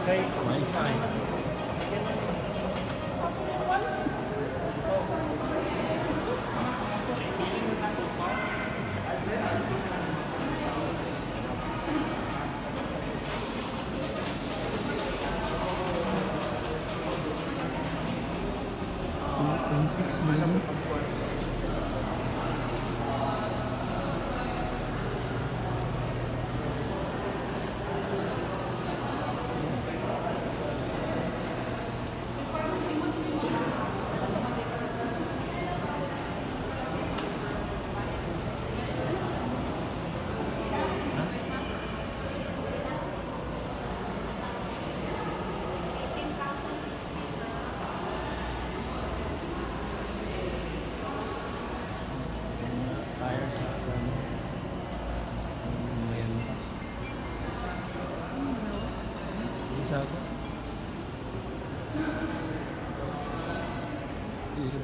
Wi-Fi. $6 million. Sa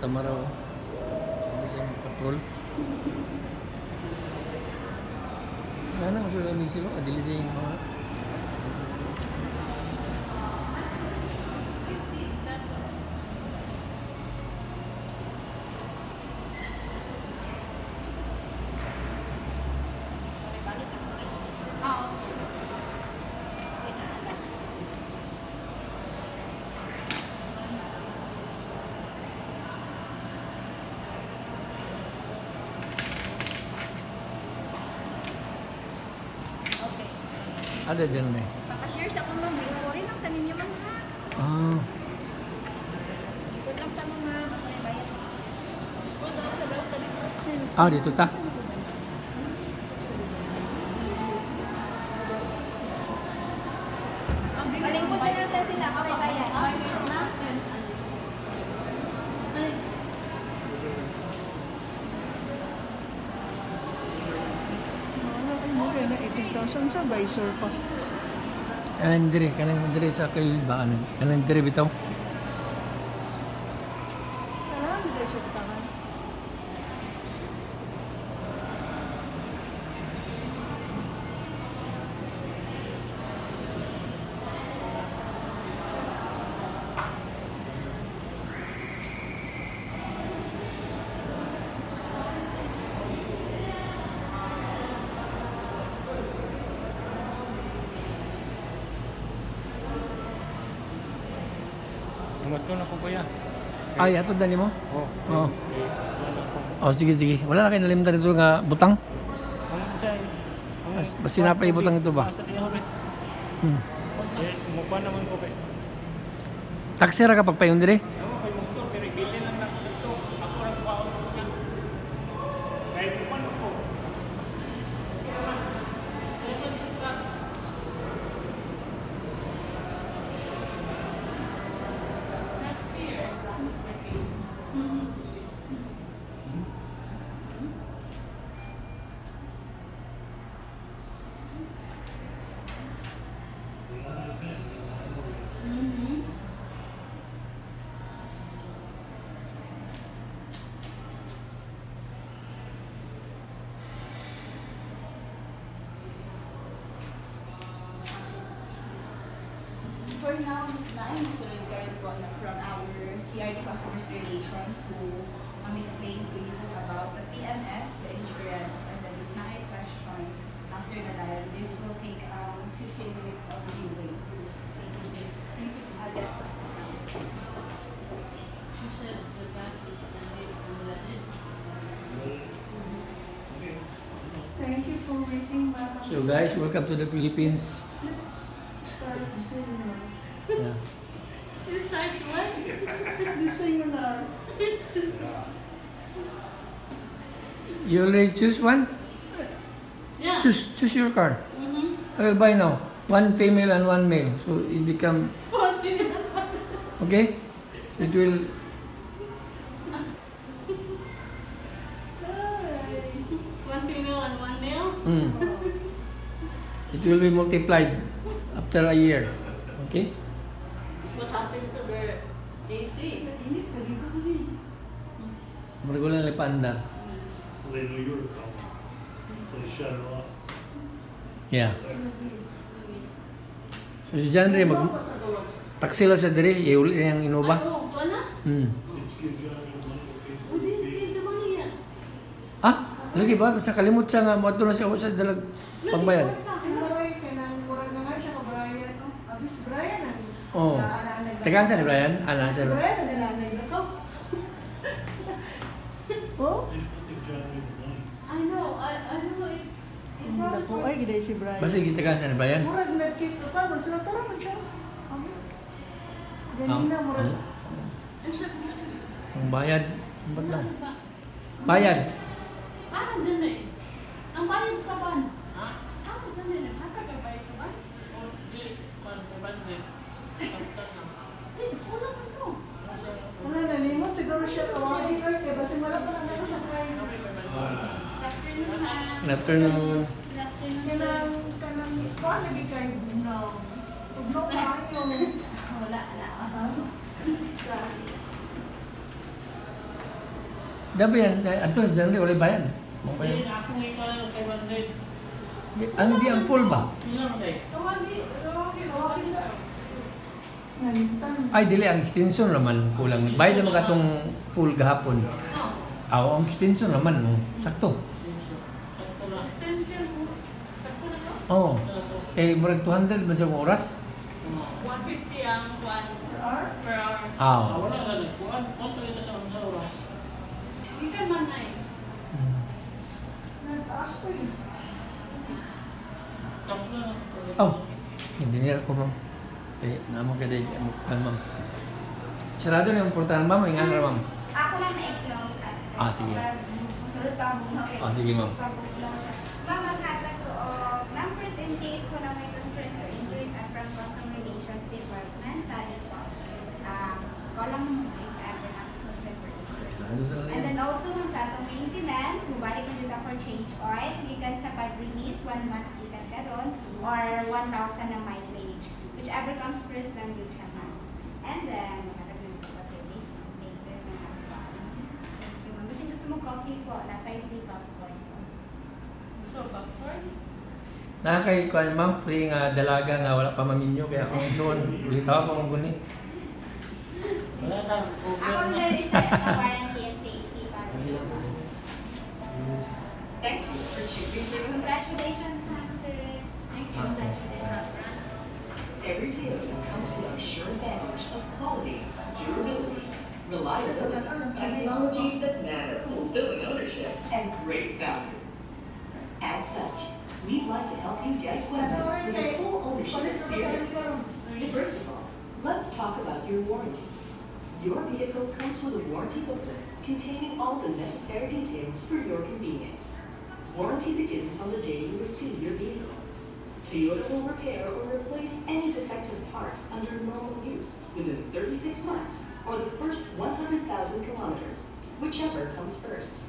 Tamaraw sa patrol wala na masyado lang sila adili yung mga ada dyan na eh. Pakashare sa akong mga rin lang sa ninyo man ha. Ah. Ikot lang sa mga bayad. Ah, dito ta? Palingkod na lang sa sila. Okay, bayad. Na 18,000 sa visor pa. Kanang dire sa kayo ba kanang dire bitaw. Kailangan hindi siya tangan. Moto na ko kuya. Ay, ato dali mo? Oh. Oo. Oh, sige. Wala na kayo nalimtan ito nga butang. Bas sinapay butang ito ba? Mukha naman ko kay. Taksira ka pagpayon dire? Ako kay motor pero bilin lang ako dito. Ako ra kwaon ko niya. Kay mukha na ko. For now, na-insulin ka rin po na from our CRD Customers Relation to explain to you about the PMS, the insurance, and then if na ay question after the dial, this will take 15 minutes of viewing. Thank you. She said the gas is unleaded. Thank you for waiting, ma'am. So guys, welcome to the Philippines. Let's start the seminar. Yeah. You start what? The seminar. You already choose one? Yeah. Choose your car. Mm-hmm. I will buy now. One female and one male. So it become okay? It will One female and one male? it will be multiplied after a year. Okay? What happened to their AC? Marigulan lang paandar. They know you were coming, so they shut it off. Yeah. So si John Ray, taksi lang siya diri, iuli niya yung Innova. Ano? Ito na? Hmm. Did you give Johnny the money to pay for Hindi, the hindi fee? naman yan. Ah, lagi ba? Basta kalimut siya nga, mo na siya sa dalag pangbayad. Ay, kanang murag na nga siya ka Brian, no? Abis Brian ang Oo. Tegaan siya ni Brian? Ana Si siya. Brian ang nalanay na ko. Oh? They give Johnny the money. I know. I don't know if... Dako ay giday si Brian. Basta gitegaan siya ni Brian. Murag nagkita pa, magsulatan man siya. Amo. Ganina murag. Ang bayad, ba't lang? Bayad. Para dyan eh. Ang bayad sa ban. Para dyan eh. Nakakagabay sa ban. O, di, man, kabandit. Saktan na. Eh, wala man to. Wala nalimot siguro siya tawagin or kaya basta wala pa lang nakasakay. Good afternoon. Kanang ikaw lagi kay Bunaw. Tugnaw kayo. Wala na. Dabi yan, ato si John Ray, wala bayad. Mga bayad. Hindi, ako nga ikaw na kay bandit. Ang di ang full ba? Ilang day? Tawagi. Tawagin sa Nalitan. Ay, dili, ang extension naman kulang. Bayad naman katong full gahapon. Oh. Ang extension naman, sakto. Sakto na. Extension mo. Sakto na to? Oo. Sakto. Eh, murag 200 ba sa oras? 150 ang kuwan. Or? Per hour. Ah. Wala na nagkuhan. Kung ito ito sa oras. Hindi ka man na eh. Nagtaas ko eh. Tapos na. Oh, engineer ko, ma'am. Eh, naman ka din, ma'am. Sarado na yung portahan, ma'am. Yung nga, ma'am. Ako lang na-close at Sige. Musulot pa mo. Sige, ma'am. Ma'am, maghatag ko numbers in case ko na may concerns or inquiries at from Customer Relations Department. Sabi po, call lang mo if ever na concerns or inquiries. And then also, ma'am, sa atong maintenance, mubalik na dito for change oil. Gikan sa pag-release, 1 month gikan karon or 1,000 na mileage. Whichever comes first, ma'am, you can ma'am. And then, maghatag na dito kasi later na hapon. Thank you, ma'am. Kasi gusto mo coffee po, natay free popcorn. So, popcorn? Nakakay ko, ma'am, free nga dalaga nga wala pa maminyo. Kaya akong doon, ulitaw pa mong guni. Wala na. Ako nag-research na warranty and safety para Thank you for choosing Toyota. congratulations, ma'am, sir. Thank you. Congratulations, friend. Every Toyota comes with our sure advantage of quality, durability, reliability, technologies that matter, fulfilling ownership, and great value. As such, we'd like to help you get equipped with a full ownership experience. First of all, let's talk about your warranty. Your vehicle comes with a warranty booklet containing all the necessary details for your convenience. Warranty begins on the day you receive your vehicle. Toyota will repair or replace any defective part under normal use within 36 months or the first 100,000 kilometers, whichever comes first.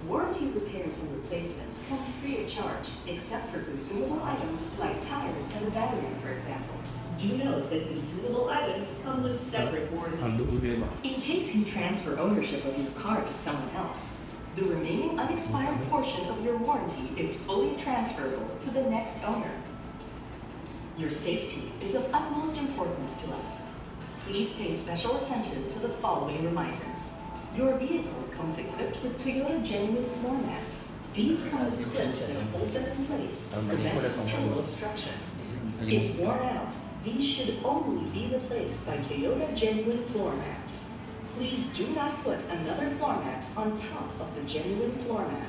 Warranty repairs and replacements come free of charge, except for consumable items like tires and the battery, for example. Do note that consumable items come with separate warranties. In case you transfer ownership of your car to someone else, the remaining unexpired portion of your warranty is fully transferable to the next owner. Your safety is of utmost importance to us. Please pay special attention to the following reminders. Your vehicle comes equipped with Toyota Genuine floor mats. These come with clips that hold them in place, preventing pedal obstruction. If worn out, these should only be replaced by Toyota Genuine floor mats. Please do not put another floor mat on top of the Genuine floor mat.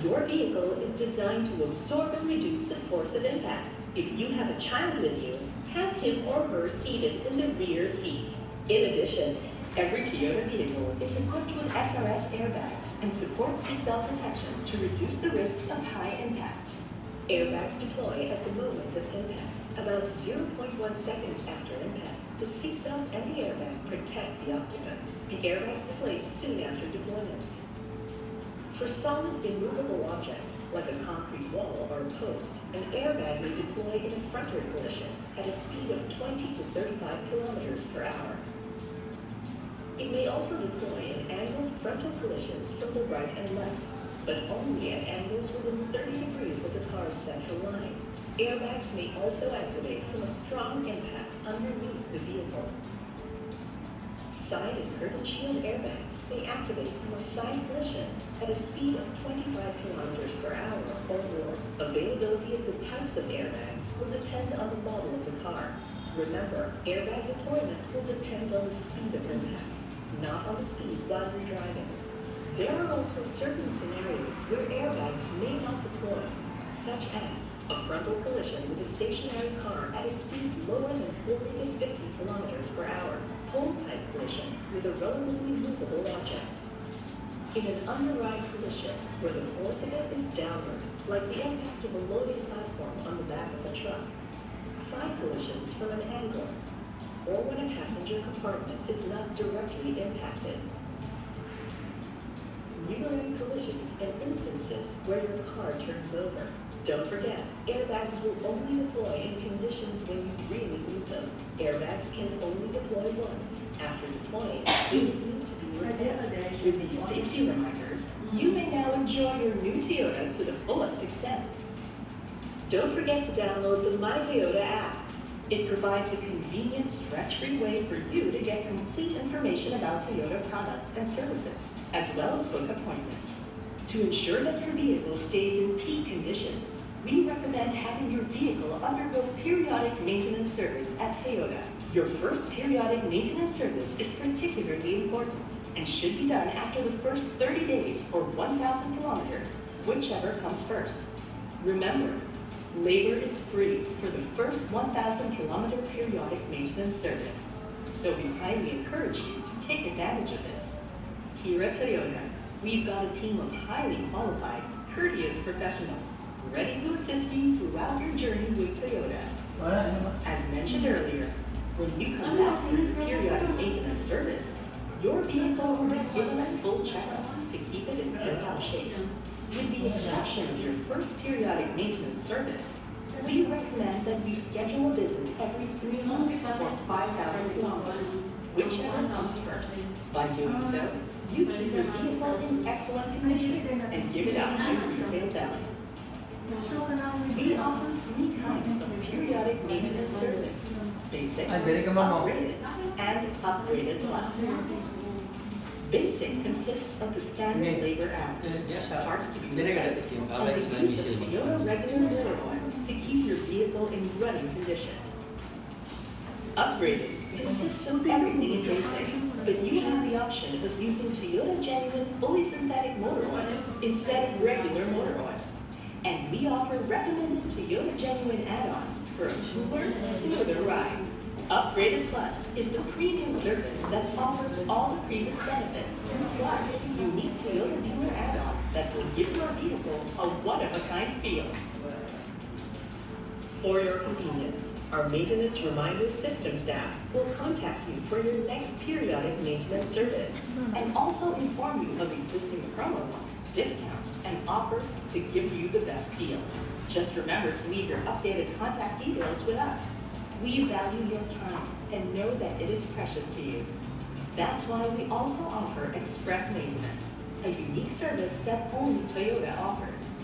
Your vehicle is designed to absorb and reduce the force of impact. If you have a child with you, have him or her seated in the rear seat. In addition, every Toyota vehicle is equipped with SRS airbags and support seatbelt protection to reduce the risks of high impacts. Airbags deploy at the moment of impact. About 0.1 seconds after impact, the seatbelt and the airbag protect the occupants. The airbags deflate soon after deployment. For solid, immovable objects, like a concrete wall or a post, an airbag may deploy in a frontal collision at a speed of 20 to 35 kilometers per hour. It may also deploy in angled frontal collisions from the right and left, but only at angles within 30 degrees of the car's central line. Airbags may also activate from a strong impact underneath the vehicle. Side and curtain shield airbags may activate from a side collision at a speed of 25 kilometers per hour or more. Availability of the types of airbags will depend on the model of the car. Remember, airbag deployment will depend on the speed of impact, not on the speed while you're driving. There are also certain scenarios where airbags may not deploy, such as a frontal collision with a stationary car at a speed lower than 40 to 50 kilometers per hour, pole-type collision with a relatively movable object. In an underride collision where the force of it is downward, like the impact of a loading platform on the back of a truck, side collisions from an angle, or when a passenger compartment is not directly impacted. Rear-end collisions and instances where your car turns over. Don't forget, airbags will only deploy in conditions when you really need them. Airbags can only deploy once. After deploying, they will need to be replaced. With these safety reminders, you may now enjoy your new Toyota to the fullest extent. Don't forget to download the My Toyota app. It provides a convenient, stress-free way for you to get complete information about Toyota products and services, as well as book appointments. To ensure that your vehicle stays in peak condition, we recommend having your vehicle undergo periodic maintenance service at Toyota. Your first periodic maintenance service is particularly important and should be done after the first 30 days or 1,000 kilometers, whichever comes first. Remember, labor is free for the first 1,000 kilometer periodic maintenance service, so we highly encourage you to take advantage of this. Here at Toyota, we've got a team of highly qualified, courteous professionals ready to assist you throughout your journey with Toyota. As mentioned earlier, when you come back for your periodic maintenance service, your vehicle will be given a full checkup to keep it in tip-top shape. With the exception of your first periodic maintenance service, we recommend that you schedule a visit every 3 months or 5,000 kilometers, whichever comes first. By doing so, you keep your vehicle in excellent condition and give it out at resale value. We offer 3 kinds of periodic maintenance service: basic, upgraded, and upgraded plus. Basic consists of the standard labor hours, parts to be replaced, and the use of Toyota regular motor oil to keep your vehicle in running condition. Upgraded consists of everything in basic, but you have the option of using Toyota Genuine fully synthetic motor oil instead of regular motor oil. And we offer recommended Toyota Genuine add-ons for a cooler, smoother ride. Upgraded Plus is the premium service that offers all the previous benefits, plus unique Toyota dealer add-ons that will give your vehicle a one-of-a-kind feel. For your convenience, our maintenance reminder system staff will contact you for your next periodic maintenance service and also inform you of existing promos, discounts, and offers to give you the best deals. Just remember to leave your updated contact details with us. We value your time and know that it is precious to you. That's why we also offer express maintenance, a unique service that only Toyota offers.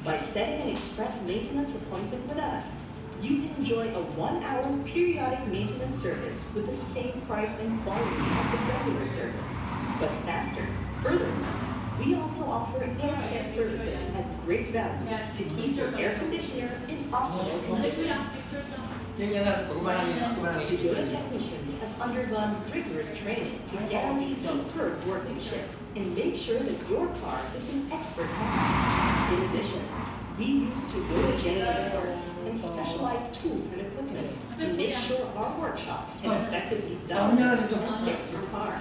By setting an express maintenance appointment with us, you can enjoy a 1-hour periodic maintenance service with the same price and quality as the regular service, but faster. Furthermore, we also offer air care services at great value to keep your air conditioner in optimal condition. Toyota technicians have undergone rigorous training to guarantee superb workmanship and make sure that your car is in expert hands. In addition, we use Toyota Genuine parts and specialized tools and equipment to make sure our workshops can effectively diagnose and fix your car.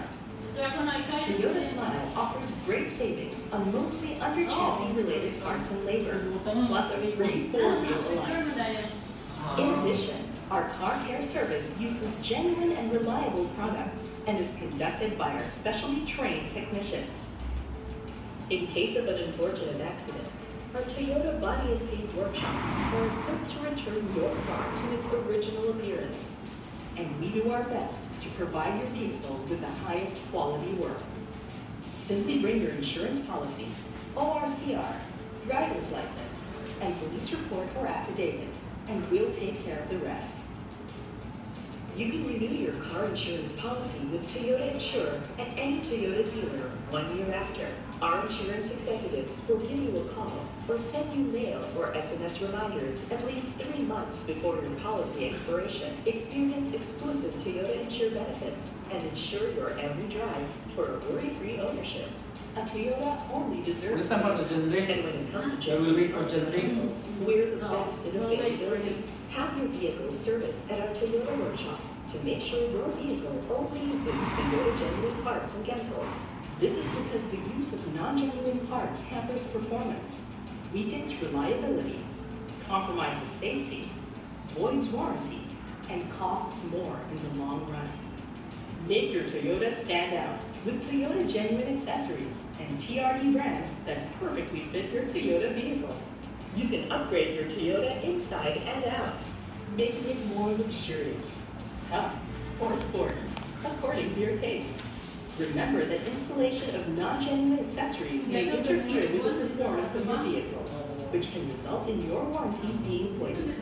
Toyota Smile offers great savings on mostly under-chassis related parts and labor, plus a free 4-wheel alignment. In addition, our car care service uses genuine and reliable products and is conducted by our specially trained technicians. In case of an unfortunate accident, our Toyota Body and Paint workshops are equipped to return your car to its original appearance, and we do our best to provide your vehicle with the highest quality work. Simply bring your insurance policy, ORCR, driver's license, and police report or affidavit, and we'll take care of the rest. You can renew your car insurance policy with Toyota Insure at any Toyota dealer 1 year after. Our insurance executives will give you a call or send you mail or SMS reminders at least 3 months before your policy expiration. Experience exclusive Toyota Insure benefits and insure your every drive for a worry-free ownership. A Toyota only deserves Listen for the generic. and when it comes to I will wait for generic. we're the best in availability. Have your vehicle serviced at our Toyota workshops to make sure your vehicle only uses Toyota genuine parts and chemicals. This is because the use of non-genuine parts hampers performance, weakens reliability, compromises safety, voids warranty, and costs more in the long run. Make your Toyota stand out with Toyota genuine accessories and TRD brands that perfectly fit your Toyota vehicle. You can upgrade your Toyota inside and out, making it more luxurious, tough, or sporty, according to your tastes. Remember that installation of non-genuine accessories may interfere with the performance of your vehicle, which can result in your warranty being voided.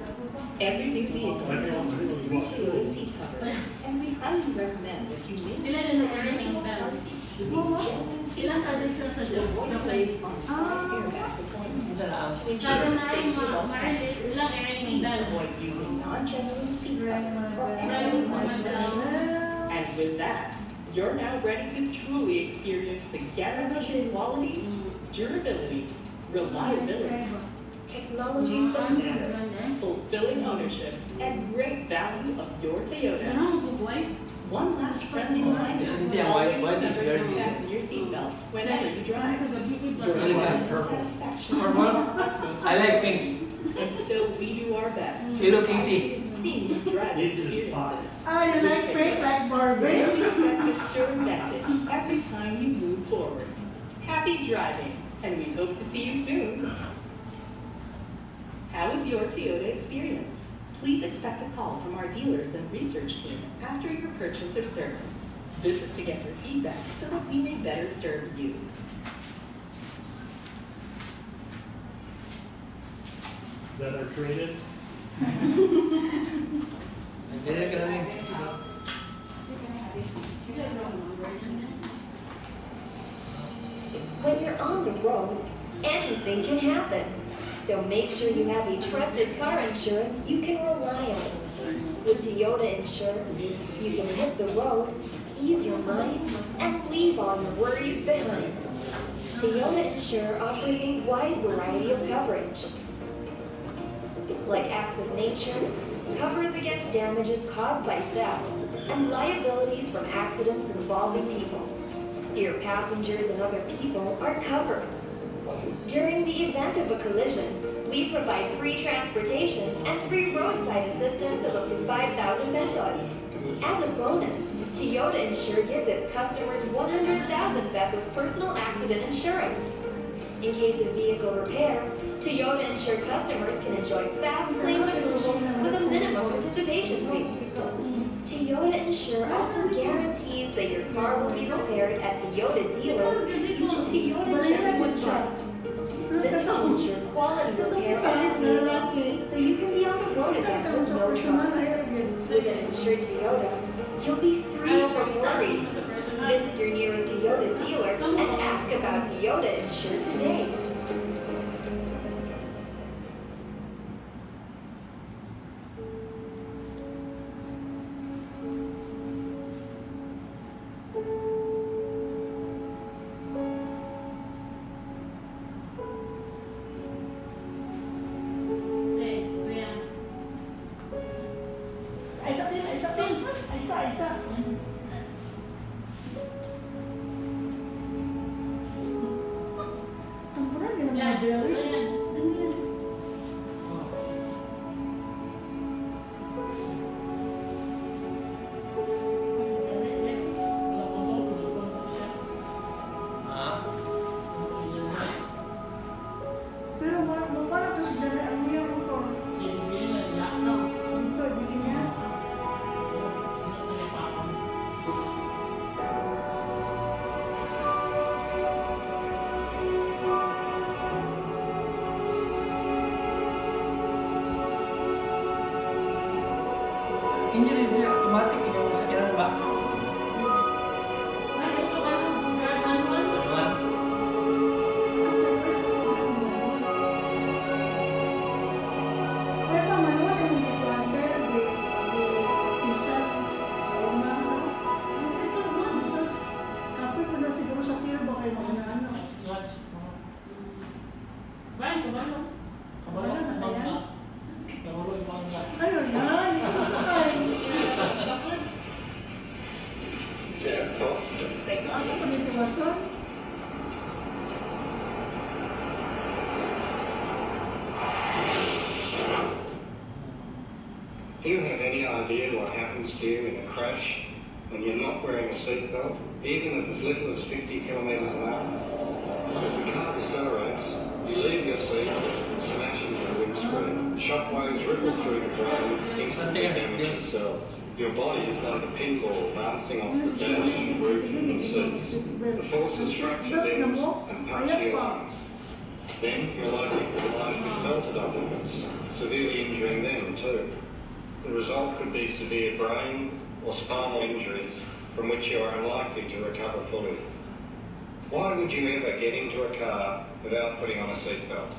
Every new vehicle comes with 3 Toyota seat covers, and we highly recommend that you maintain the original car seats with these genuine seat covers to avoid delays on side airbag deployment. To ensure the safety of all passengers, please avoid using non-genuine seat covers or any manipulations. And with that, you're now ready to truly experience the guaranteed quality, durability, reliability, technologies that matter, fulfilling ownership, and great value of your Toyota. One last friendly reminder, always remember to fasten your seatbelts whenever you drive. Your Really quality kind and purple. satisfaction Purple? are our utmost I like priority. pink. And so we do our best to Hello, provide Kitty. you premium driving This is fun. experiences. Ah, you like pink like Barbie? You expect a sure advantage every time you move forward. Happy driving, and we hope to see you soon. How was your Toyota experience? Please expect a call from our dealers and research team after your purchase or service. This is to get your feedback so that we may better serve you. Is that our trade-in? Generic ka namin. When you're on the road, anything can happen. So make sure you have a trusted car insurance you can rely on. With Toyota Insure, you can hit the road, ease your mind, and leave all your worries behind. Toyota Insure offers a wide variety of coverage. Like acts of nature, covers against damages caused by theft, and liabilities from accidents involving people. So your passengers and other people are covered. During the event of a collision, we provide free transportation and free roadside assistance of up to 5,000 pesos. As a bonus, Toyota Insure gives its customers 100,000 pesos personal accident insurance. In case of vehicle repair, Toyota Insure customers can enjoy fast claims removal with a minimum participation fee. Toyota Insure also guarantees that your car will be repaired at Toyota dealers using Toyota genuine parts. This is to ensure quality repair on your vehicle, so you can be on the road again with no trouble. With an insured Toyota, you'll be free from worries. Visit your nearest Toyota dealer and ask about Toyota Insure today. Isa. Tumpuran yun ang mga berry. Pero wala to si Jere, ang mga motor. Ito, bili niya. gas. Brian, kabalo. Kabalo ang bangga. Kabalo ang bangga. Ayun yan, ito sakay. So ano pa nito wason? Do you have any idea what happens to you in a crash when you're not wearing a seatbelt, even at as little as 50 kilometres an hour? As the car decelerates, you leave your seat and smash into the windscreen. Shockwaves ripple through the brain, instantly damaging the cells. Your body is like a pinball bouncing off the dash, roof and seats. The forces fracture limbs and puncture your lungs. Then you're likely to collide with belted occupants, severely injuring them too. The result could be severe brain or spinal injuries from which you are unlikely to recover fully. Why would you ever get into a car without putting on a seatbelt?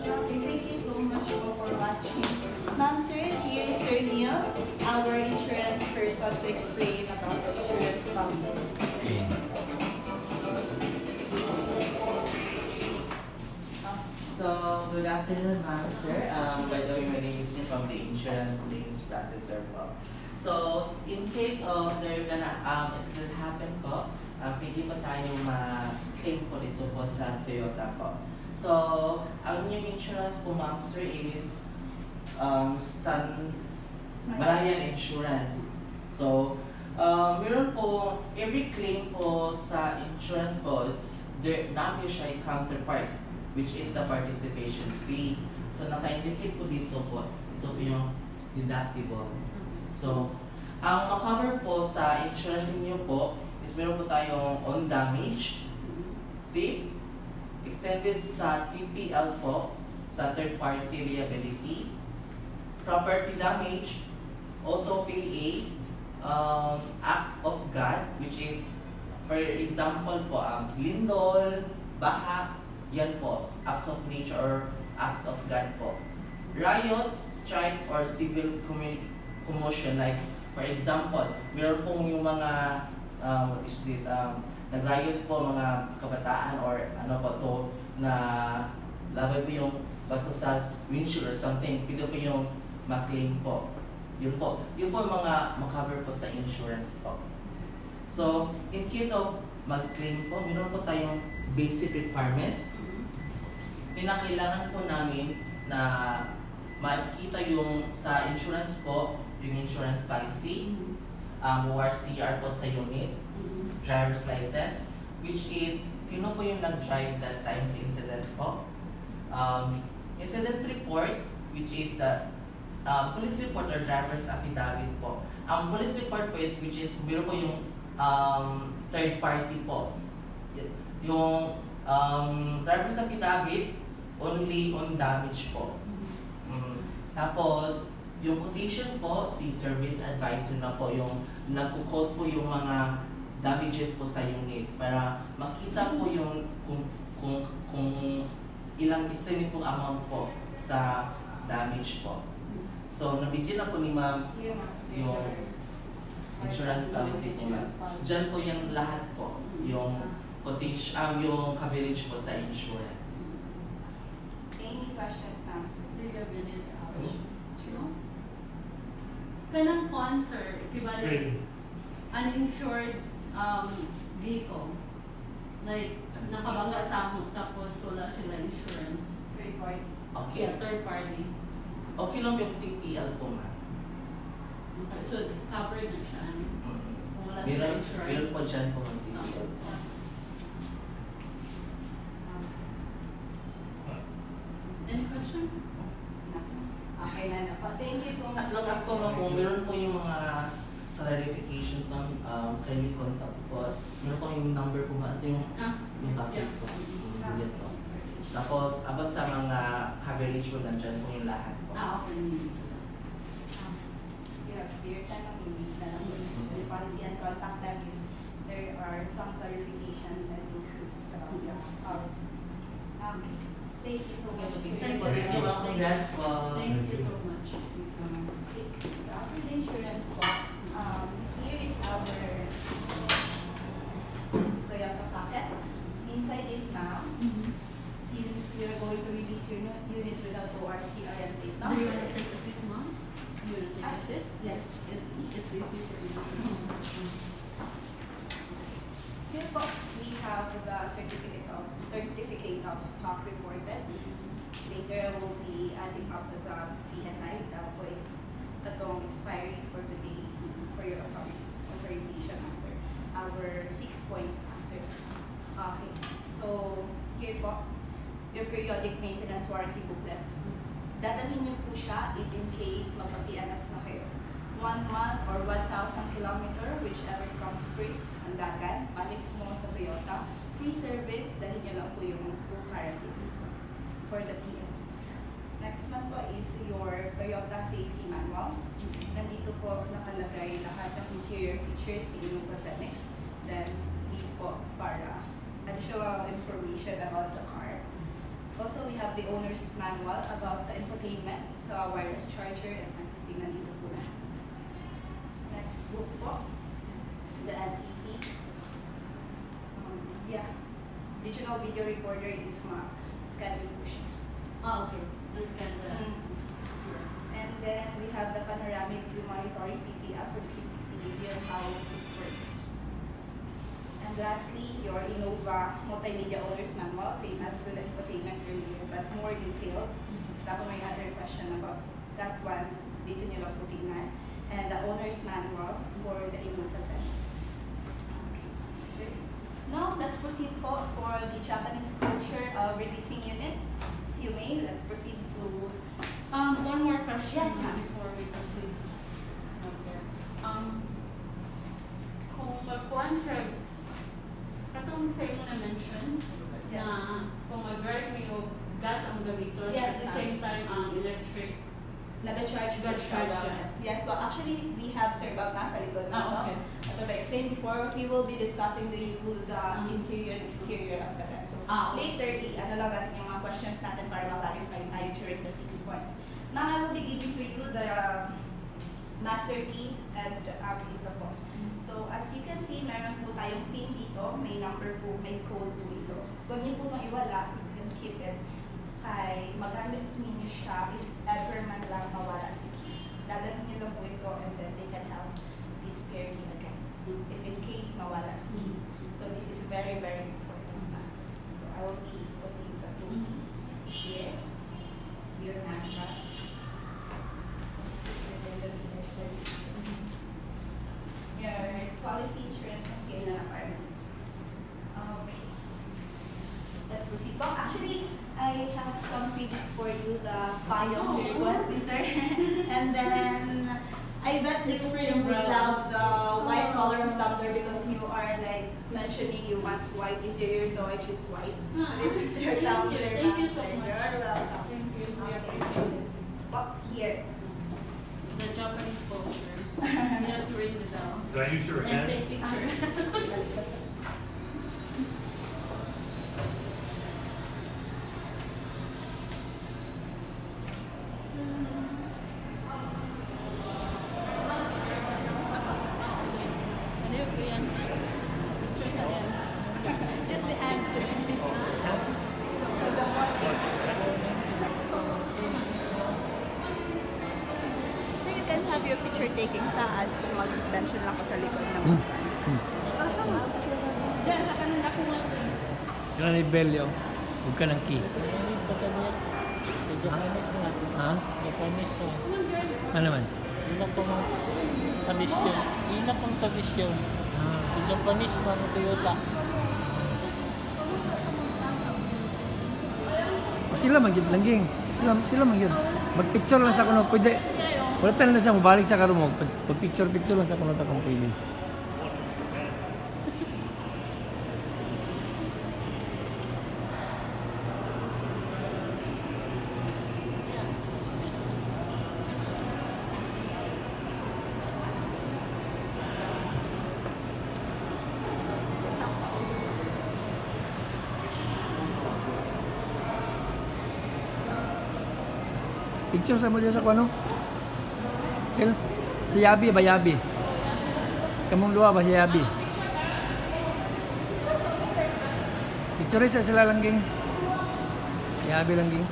Okay, thank you so much for watching. Ma'am, sir, here is Sir Neil, our insurance person, to explain about the insurance policy. So, good afternoon, ma'am, sir. By the way, my name is Nick from the Insurance Claims Processor po. So, in case of there's an accident happen po, pwede po tayo ma-claim po dito po sa Toyota po. So, ang new insurance po, ma'am, sir, is Malayan Insurance. So, meron po, every claim po sa insurance po, there namin siya ay counterpart, which is the participation fee. So, naka-indicate po dito po. Ito po yung deductible. So, ang makover po sa insurance niyo po is meron po tayong on damage, theft, extended sa TPL po, sa third party liability, property damage, auto PA, acts of God, which is, for example po, lindol, baha, yan po, acts of nature or acts of God po. Riots, strikes, or civil commotion, like, for example, meron pong yung mga, what is this, nag-riot po mga kabataan or ano po, so, na labay po yung bato sa windshield or something, pwede po yung ma-claim po. Yun po mga makover po sa insurance po. So, in case of mag-claim po, meron po tayong basic requirements. Pinakailangan po namin na makita yung sa insurance po, yung insurance policy, ORCR po sa unit, driver's license, which is sino po yung nag-drive that time sa incident po. Incident report, which is the police report or driver's affidavit po. Ang police report po is, which is, meron po yung third party po. Yung driver's affidavit, only on damage po. Tapos, yung quotation po, si service advisor na po yung nagko-quote po yung mga damages po sa unit para makita po yung kung ilang estimate po amount po sa damage po. So, nabigyan na po ni ma'am yung insurance policy po ma'am. Diyan po yung lahat po, yung quotation, yung coverage po sa insurance. Any questions, ma'am? Kanang concert, ibalik uninsured vehicle. Like, nakabangga sa mo, tapos wala sila insurance. Third party. Okay. Yeah, third party. Okay lang yung TPL po ma'am. Okay, so covered na siya. Kung wala plus the Meron insurance. po dyan po mag-t-shirt. Any question? Okay na po. Thank you so much. As long as po kung meron po yung mga clarifications ng kindly contact po. Meron po yung number po kasi yung bakit po. Ulit po. Tapos, about sa mga coverage po, nandyan po yung lahat po. Okay. Yes, dear, tanong hindi na lang this policy and contact them if there are some clarifications and increase about the policy. Okay. Thank you so much. Thank you. Thank you, ma'am. Congrats po. Thank you so much. Okay. So after the insurance po, here is our Toyota packet. Inside this now, since we are going to release your unit without ORC orientate Do you want to take a seat, ma'am? You want to take a seat? Yes. It's easy for you. Here po, we have the certificate of stock reported. Later, I will be adding up the PNI, the voice, atong expiry for today for your authorization after our 6 points after. Okay, so here po, your periodic maintenance warranty booklet. Dadalhin niyo po siya if in case magpa-PMS na kayo. 1 month or 1,000 kilometer, whichever comes first, handagan, balik mo sa Toyota. Free service, dalhin niyo lang po yung guarantees for the PMS. Next month po is your Toyota safety manual. Nandito po nakalagay lahat ng interior features ni Innova Zenix. Then, dito po para additional information about the car. Also, we have the owner's manual about sa infotainment, sa wireless charger, and everything nandito po na. Next book po, the NTC. Digital video recorder if ma-scan po siya. Okay. Just get the... And then we have the panoramic view monitoring PVF for the 360 video and how it works. And lastly, your Innova multimedia owner's manual, same as to the infotainment earlier, but more detailed. If that may other question about that one, dito nyo lang po tingnan. And the owner's manual for the Innova Zenix. Okay, sir. Now, let's proceed po for the Japanese culture of releasing unit. If you may, let's proceed to... one more question Yes, ma'am. before we proceed. Okay. Kung mag-contract, katong sa'yo mo na-mention, Yes. na kung mag-drive mo yung gas ang gamiton, Yes, at the ma'am. same time ang electric. Nag-charge po Nag-charge siya. siya. Yes, well, actually, we have Sir Bob nasa likod na. Okay. As I explained before, we will be discussing the interior and exterior of the bus. So, Okay. later, ano lang natin yung mga questions natin para ma-clarify tayo during the 6 points. Now, I will be giving to you the master key and isa po. So, as you can see, meron po tayong pin dito. May number po, may code po ito. Huwag niyo po maiwala, you can keep it. Kay magamit ninyo siya if ever man lang mawala si key. Dadalhin niyo lang po ito and then they can have this spare key again. If in case mawala si key. So this is very, very important task. So I will be putting the two keys here. Your manual. Your policy, insurance, and PNL requirements. Okay. Let's proceed. Well, actually, I have some freebies for you, the file was sir. And then, I bet you would love the white color of Tumblr because you are like mentioning you want white interior, so I choose white. This is your Tumblr. Thank you so much. You're welcome. Thank you. We Okay. appreciate it. Up here. The Japanese culture. You have to read it down. Do I use your And pen? take picture. Ano yung yan? Picture sa yan. Just the answer. So you can have your picture taking sa as mag-mention lang ko sa likod ng Yan, nakanan ako nga ito eh. Kailan ni Belio? Huwag ka ng key. Japanese nga. Ha? Japanese nga. Ano naman? Yun ang pang tradisyon. Yun ang pang tradisyon. Japanese man Toyota. Sila magyud langging. Sila magyud. Mag-picture lang sa kuno pwede. Wala tayo na siya mabalik sa karon mo. Pag-picture lang sa kuno ta kung pwede. Picture sa mo dyan sa kuno. El, si Yabi ba Yabi? Kamong luwa ba si Yabi? Picture sa sila langging. Yabi langging.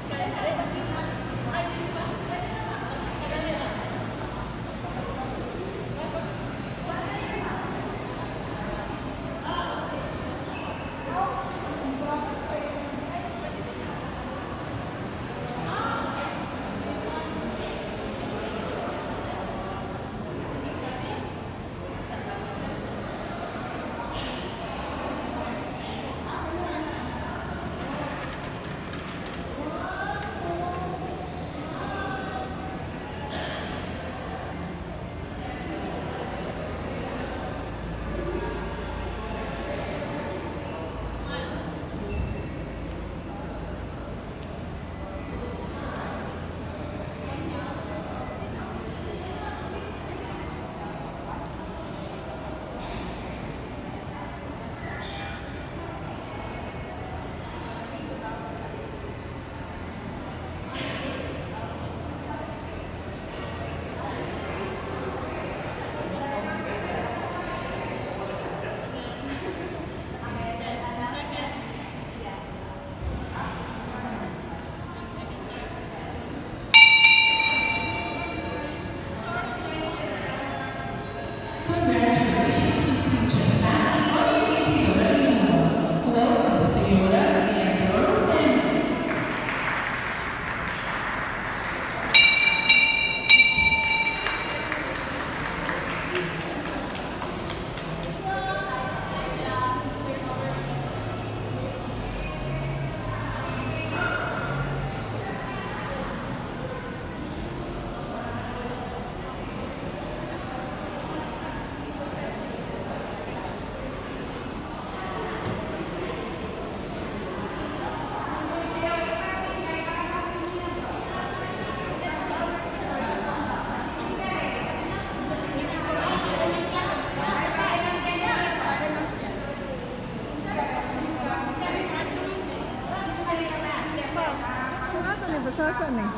Saan eh?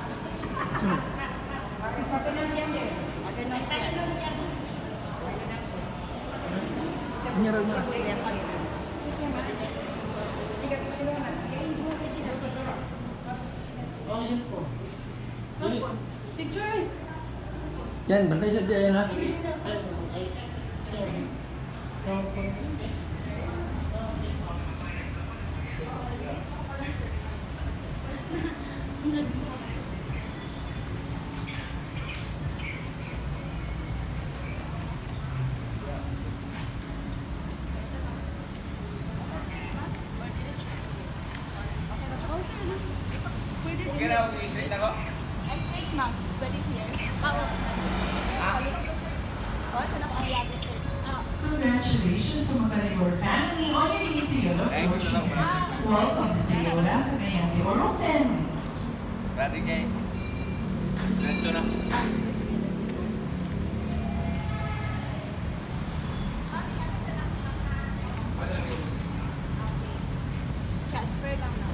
Nyerah. Picture. Yan, bantay sa dia yan ha. X8 ma'am, pwede here. Congratulations to Macaligor family on your new Toyota Fortune. Welcome to Toyota Cagayan de Oro family. Ready, guys? Let's go now. Transfer lang na.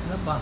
Ano ba?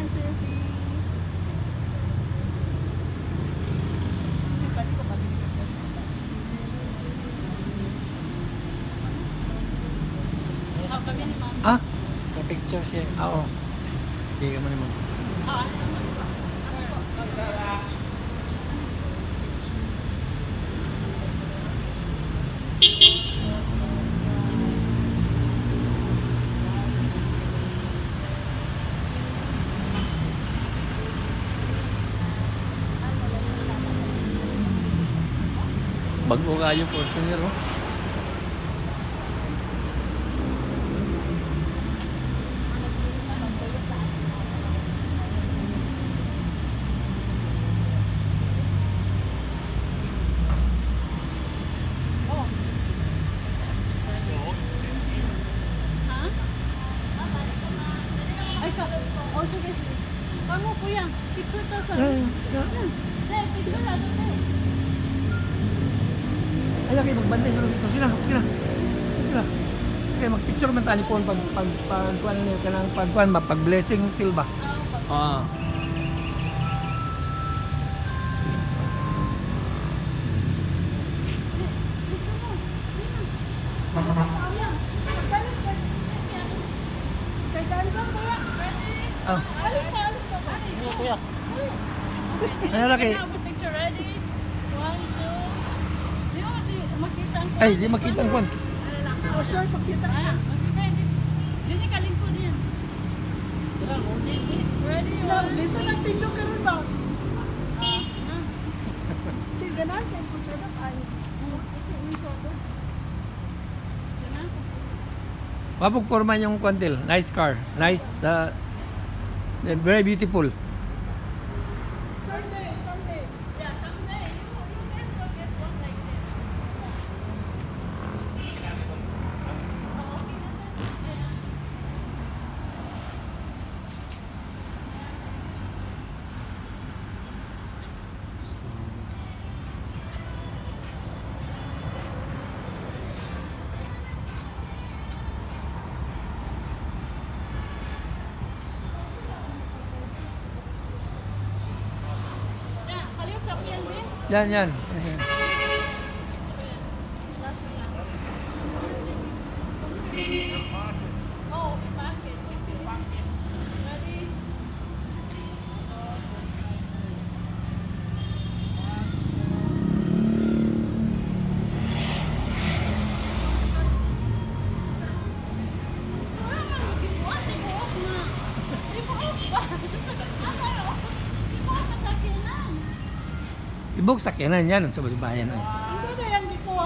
transfer fee. Kami ni Ma'am. Ah? Ka-picture siya. Oo. Hindi ka man naman. Bago kayo po, Fortuner, oh. Ay, oh, sige. Kamu, kuya. Picture to, sir. Picture na, Ay, okay, magbantay sa dito. Sila. Okay, mag-picture man tayo po pag blessing till ba? Ah. Oh. Kuya. Ano laki? Picture ready? 1, 2. Di mo kasi makita ang Ay, di makita ang kwan. Oh, sure, pakita ka. Hindi kalingkod yan. Ready? Love, lisa lang tinglo ka rin ba? Tingnan na, kaya picture na tayo. Wapog forma yung kwantil. Nice car. Nice. Very beautiful. Someday. Yeah, someday. You guys will get one like this. Yeah, kaliw sa PNB. Yan. Oh, packet. Ready? Ibog sakyanan yan sa bayan. Ano na yan, di ko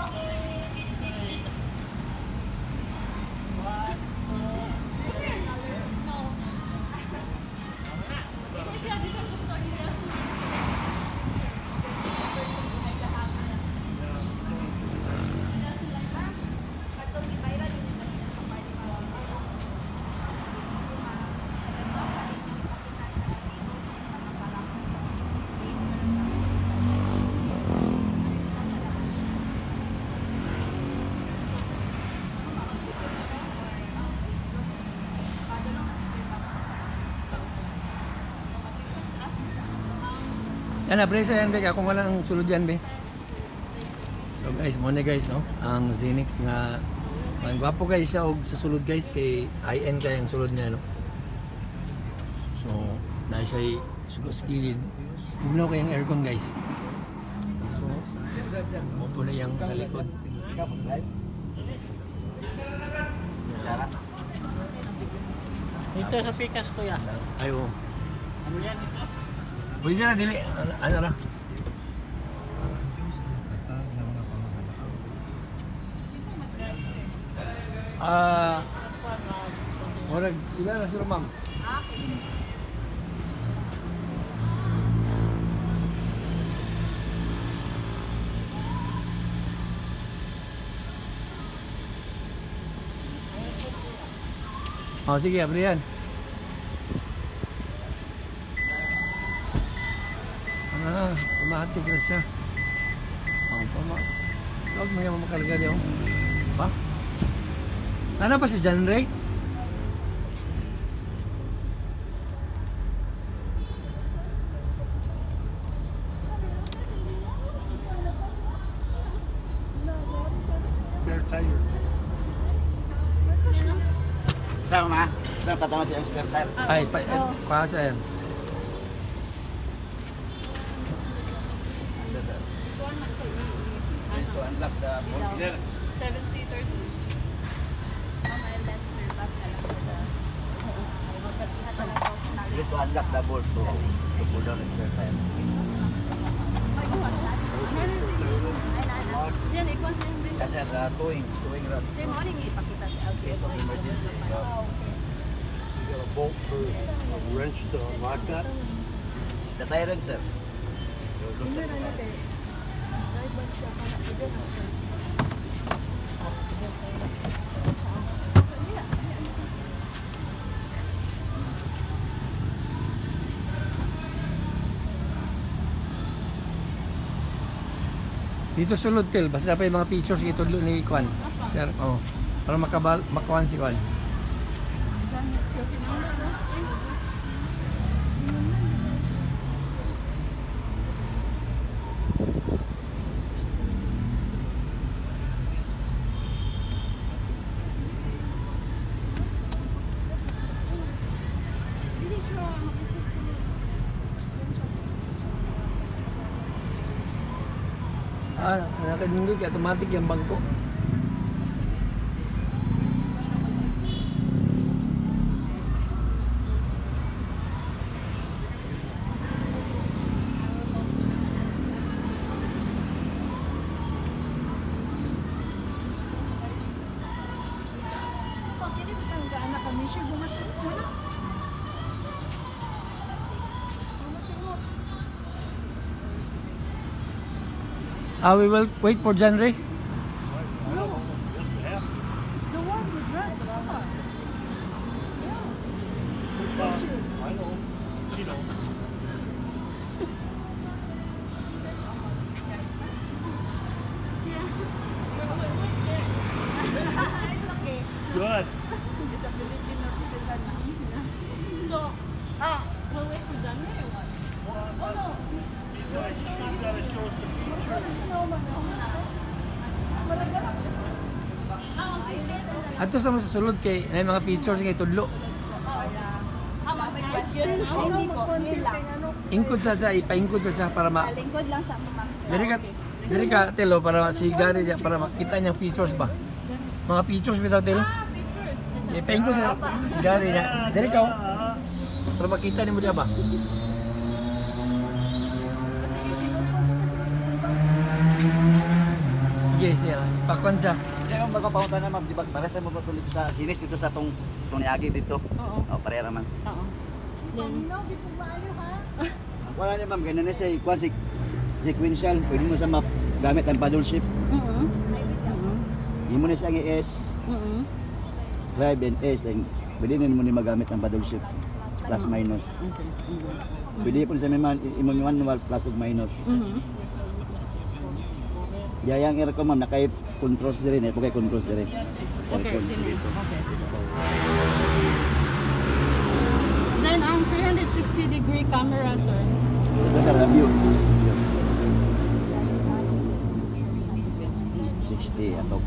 Yan na, presa yan, be. Kung wala nang sulod yan, be. So guys, muna guys, no? Ang Zenix nga, ang gwapo guys siya, og sa sulod guys, kay high-end kaya ang sulod niya, no? So, na siya'y skilled. Bugnaw kayang aircon guys. So, upo na yung sa likod. Dito sa Pikas, kuya. Ay, oo. Ano yan? Pwede na, dili. Ano na? Murag, sila na sila, ma'am. Oh, sige, abri yan. Automatic na siya. Huwag mo yung makarga niyo. Pa? Ano pa si John Ray? ma. Ito ang patama siya yung spare tire. Ay, pasa yan. To unlock the bolt. 7-seaters. To unlock the bolt to pull down the spare tire. Yan, ikon sa yung Kasi towing rod. Sa morning, ipakita si Alfie. Case of emergency. You got a bolt for a wrench to unlock that? The tire ring, sir. Look at the tire. Dito sulod tel, basta pa yung mga pictures ito ni Kwan. Sir, oh. Para makawan si Kwan. Nakadungog, automatic yung bangko. We will wait for John Ray. It's the one who drives the car. I know. She knows. It's okay. Good. It's a Filipino citizen. So, we'll wait for John Ray or what? Oh no. He's gotta show us the features. Ato sa sulod kay may mga pictures kay tudlo. Hindi po, yun lang. Ingkod sa ipaingkod sa para Lingkod lang sa ma'am sir. Diri ka telo para si Gary para makita niyang features ba. Mga features bitaw telo. Ipaingkod sa si Gary niya. Diri ka para makita nimo dia ba. Yes, yeah. Pakwan siya. Kasi yung magpapaunta na ma'am, di ba para sa mo patuloy sa sinis dito sa tong niagi dito. Oo. Pareha naman. Oo. Paminaw, di po maayo ha? Ang wala niya ma'am, ganun na siya, ikuan sequential. Pwede mo sa gamit ang paddle shift. Hindi mo na siya ang ES. Drive and S. Then, pwede na mo na magamit ang paddle shift. Plus minus. Pwede po sa may imong manual plus o minus. Yang aircon ma'am, naka-controls din rin. Pagay controls din rin. Okay. Then, ang 360-degree camera, sir. Ito sa view. 60 ato.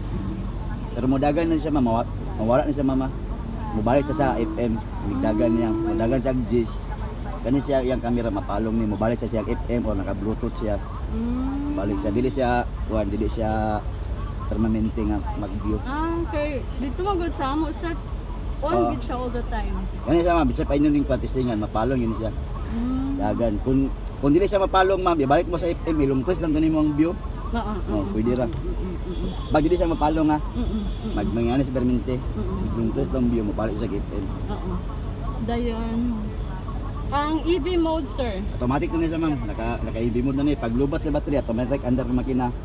Pero modagan na siya mama, mawala na siya mama. Mubalik sa FM, migdagan niya. Modagan sa GIS. Kani siya yung camera mapalong ni mobalik sa siya FM o naka-bluetooth siya. Balik siya, dili siya permanente nga mag-view. Okay. Dito magod sa amo, sir. On gid siya all the time. Kani siya ma'am, bisay pa inyo ning testingan, mapalong yun siya. Dagan. Kung dili siya mapalong ma'am, ibalik mo sa FM, ilungkos lang kanimo ang view. Pwede ra. Pag dili siya mapalong ha, magmangani sa permanente, ilungkos lang view mo, balik sa FM. Dayon. Ang EV mode, sir. Automatic na siya ma'am, naka-EV mode na niya. Pag lubat sa battery, automatic under ng makina.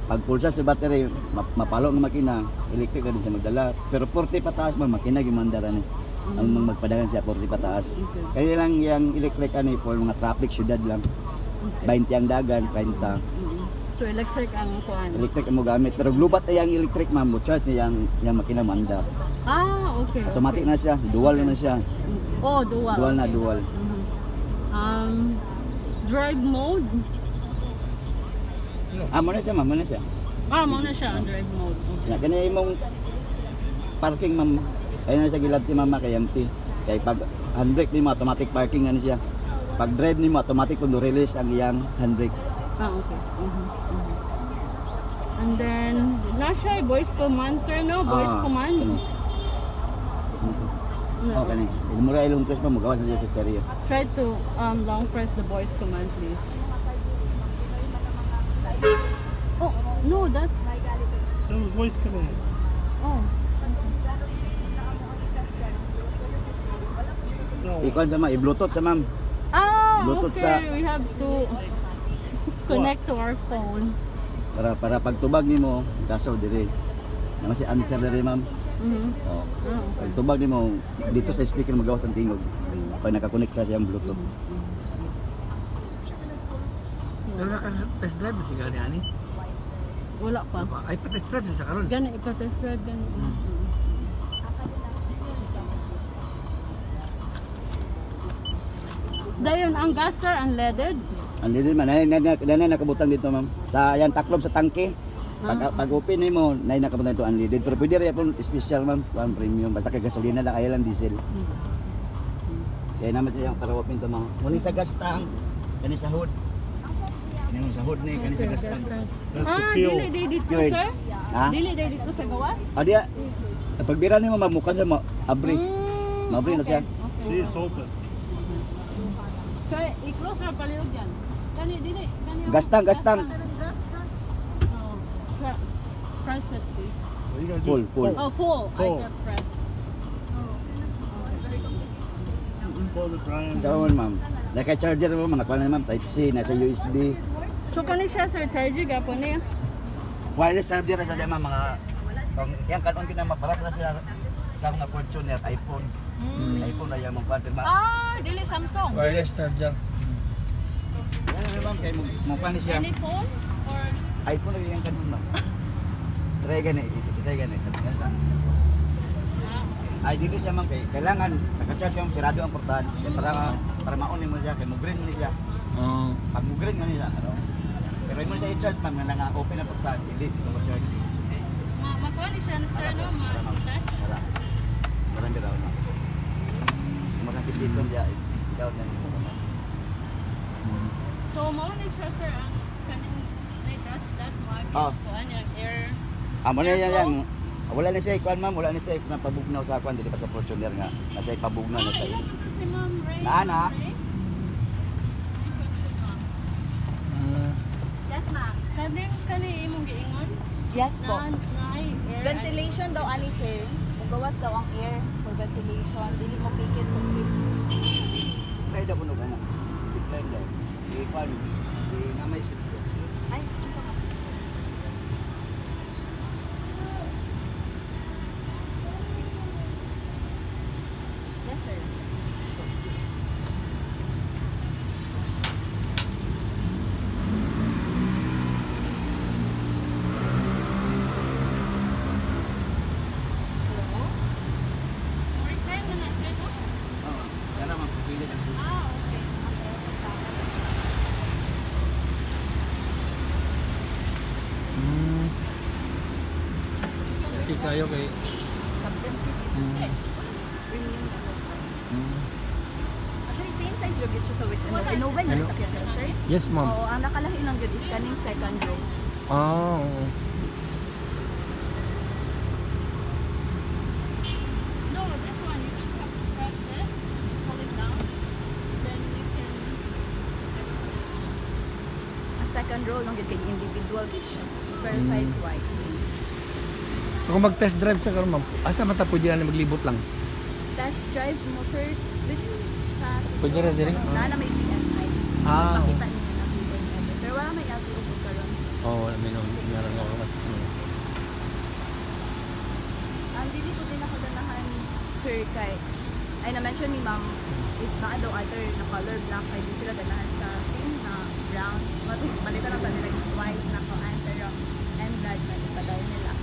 Pag pulsa sa battery, mapalong ng makina, electric na din siya magdala. Pero 40 pataas ma'am, makina gimandara niya. Ang magpadagan siya 40 pataas. Kaya lang yung electric ano for mga traffic syudad lang. 20 ang dagan, 30. So electric ang kuan. Electric ang mo gamit. Pero lubat na yung electric ma'am, charge niya yung makina mandar. Okay. Automatic na siya, dual na siya. Oh, dual. Dual na, dual. Drive mode? Muna siya ma'am, muna siya. Muna siya ang drive mode. Kanya imong parking ma'am, Kaya na sa gilad ti mama kay empty. Kay pag handbrake nimo automatic parking ano siya. Pag drive nimo automatic pag release ang iyang handbrake. Ah, okay. And then, nasa voice command, sir, no? Voice command. Oh, kani. Mura ilong press pa mo gawas na sa stereo. Try to long press the voice command, please. Oh, no, that's... That was voice command. Oh. Ikuan sa ma'am, i-bluetooth sa ma'am. Ah, Bluetooth okay. sa- We have to connect to our phone. Para pagtubag nimo kaso dire. Naman si answer dire ma'am. Oh. Pagtubag nimo dito sa speaker magawas ng tingog. Pag naka-connect sa siyang bluetooth. Pero naka-test drive ba si gani ani? Wala pa. Ay, pa-test drive siya sa karon. Gani, ipa-test drive, gani. Dayon, ang gas, sir, unleaded. Ang dili man na nakabutang dito ma'am. Sa yan taklob sa tangke. Pag open nimo nay nakabutang dito unleaded. Pero pwede ra pun special ma'am, one premium basta kay gasolina lang kaya lang diesel. Kaya naman siya para open to ma'am. Muni sa gas tank, kani sa hood. Kani mo sa hood ni kani sa gas tank. Dili day dito, sir? Ha? Dili day dito sa gawas? Dia pagbira nimo ma'am mukha siya abri. Mabri na siya. See, it's open. Try, i-close ra paliog yan. Kani, dili. Kani. Gastang. No. Press it, please. Pull. Oh, pull. I can press. Pull the triangle. Jawon ma'am. Naka-charger mo mga kuan ma'am type C nasa USB. So kani siya, sir, charger gapon niya. Wireless charger sa diya ma'am mga yang kanon kita maparas na siya sa mga Fortuner iPhone. iPhone na yung mga ma'am. Dili Samsung. Wireless charger. Yan ma'am kay mo pa ni siya. Any phone or iPhone na yung kanon ma'am. Try gani. Ay dili siya ma'am kay kailangan naka-charge ka sirado ang portahan para ma-on mo siya kay mo green mo siya. Pag mo green nga niya ano. Pero mo siya i-charge ma'am nga naka-open ang portahan hindi sa charge. makuha ni siya, sir, no? Ma-touch. Marami raw na. Masakit dito dia ikaw na. So mo ni siya, sir, ang kaning that's that mag kuan yung air. Mo na yan. Wala na siya ikuan ma'am, wala na siya napabugnaw sa kuan dili pa sa Fortuner nga. Nasa ipabugnaw na tayo. Si Ma'am Ray. Ana. Yes, ma'am. Kani imong giingon? Yes po. Na air. Ventilation daw ani sir. Mugawas daw ang air for ventilation. Dili mo pikit sa seat. Try daw kuno kana. Try daw. Ikuan si namay switch. Ay, isa ka. Yes, sir. Return na na, sir, no? Kana ma'am pili ang switch. Okay. Okay kayo kay Captain seat siya sir. Premium na siya. Actually, same size yung siya sa which Innova na sa kanya, sir. Yes, ma'am. Oo, ang nakalahi lang yun is kaning second row. No, this one you just have to press this, pull it down, then you can. Ang second row lang yun kay individual siya. Per size wise. So kung mag-test drive siya karon ma'am, asa man ta pwede na maglibot lang? Test drive mo, sir, with sa Pwede rin din? na may PSI. Ah, Pakita niyo na ang video niya. Pero wala may LTO po karon. I mean, meron ako mas Ang dili ko din ako ganahan, sir, kay ay na-mention ni ma'am, if na daw other na color black, ay di sila ganahan sa team na brown. Malita lang tayo like white na koan, pero and blood na ipa daw nila.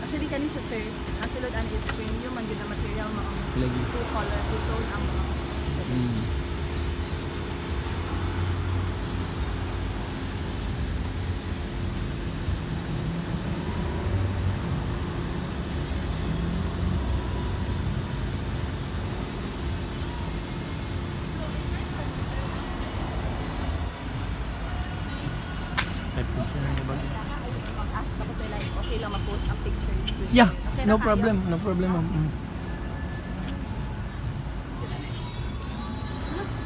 Actually, kani siya, sir, ang sulod ang is premium, ang yun na material mo ang Lagi. two color, two tone ang mga. No problem, no problem, ma'am.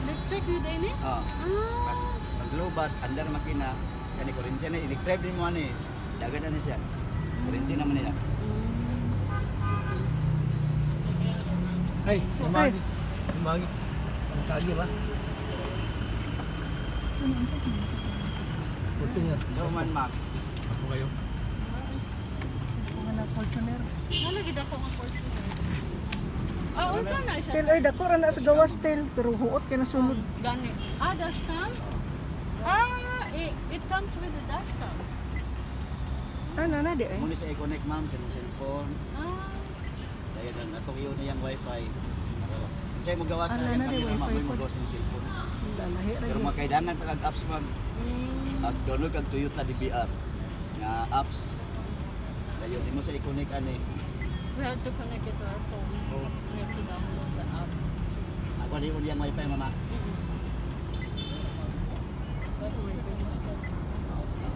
Electric yun din eh? Ah. Paglubat, andar makina, kani kuryente na electric din mo ani. Dagan na siya. Kuryente naman nila. Ay, lumagi. Lumagi. Ang kagi ba? Fortuner. Daw man ma'am. Ako kayo. Mga na Fortuner. Nalagid ako ang Fortuner. Ah, unsa na siya? Tel ay dako ra na sa gawas tel pero huot kay nasulod. Gani. Ah, dashcam? It comes with the dashcam. Na di ay. Muna sa i-connect ma'am sa inyong cellphone. Dahil na ato yun na yung wifi. Kasi mo gawa sa Ala na di camera ma'am, wifi mo po. gawa sa inyong cellphone. Lalahi ra Pero yun. makailangan pa kag apps mag download kag Toyota DBR nga apps. Dayon di mo sa i-connect ani. We have to connect it to our phone. We have to download the app. Ako di mo diyang wifi mama.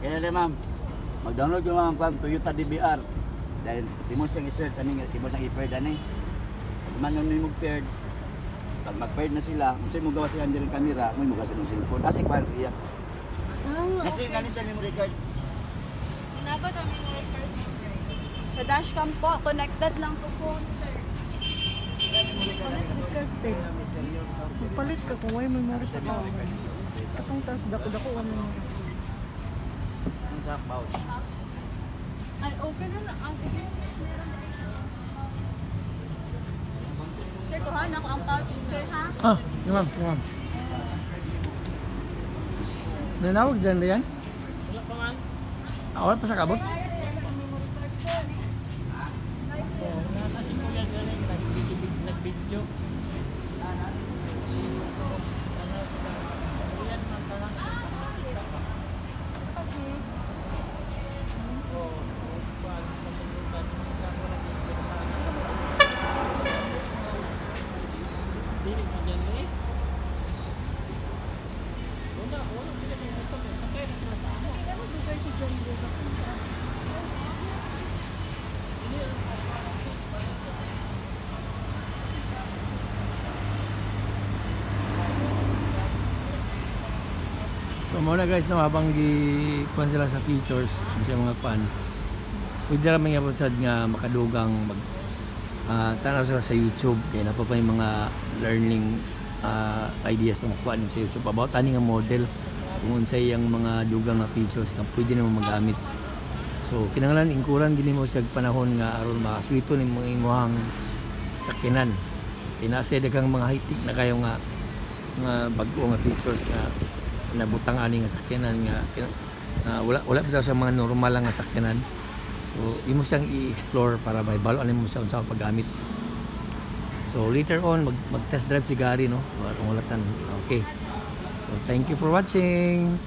Kaya na ma'am. Mag-download yung mga Toyota DBR. Dahil si mo siyang i-search ani nga mo siyang i-paired ani. Pag man yung mag-paired, pag mag-paired na sila, kung sa'yo mo gawa sila ng camera, mo gawa sila ng cellphone. Kasi kwan iya. Kasi nani sa memory card. Dapat ang memory card. Sa dashcam po, connected lang po phone, sir. Palit ka kung may memory sa tao. Katong tas dako-dako ang memory. Ang top pouch. Ay, open na na. Sir, kuha na ako ang pouch, sir, ha? Ah, yung ma'am, yung ma'am. Nanawag dyan na yan? Wala pa man. Awal pa sa kabot? Kasi po yan galing nag-video. So muna guys, no, habang gikuhan sila sa features sa mga kuhan, pwede naman yung sad nga makadugang mag tanaw sila sa YouTube. Kaya na pa yung mga learning ideas na makuha sa YouTube about ani nga model kung unsay yung mga dugang na features na pwede naman magamit. So kinahanglan ingkuran gini mo sa panahon nga aron makaswito ni mga imuhang sakinan. Inasa daghang mga high-tech na kayo nga bag-o nga features nga nabutang ani nga sakyanan nga wala bitaw sa mga normal lang nga sakyanan. So imo siyang i-explore para may balo ani mo sa unsang paggamit. So later on mag-test drive si Gary, no. So atong ulatan. Okay. So thank you for watching.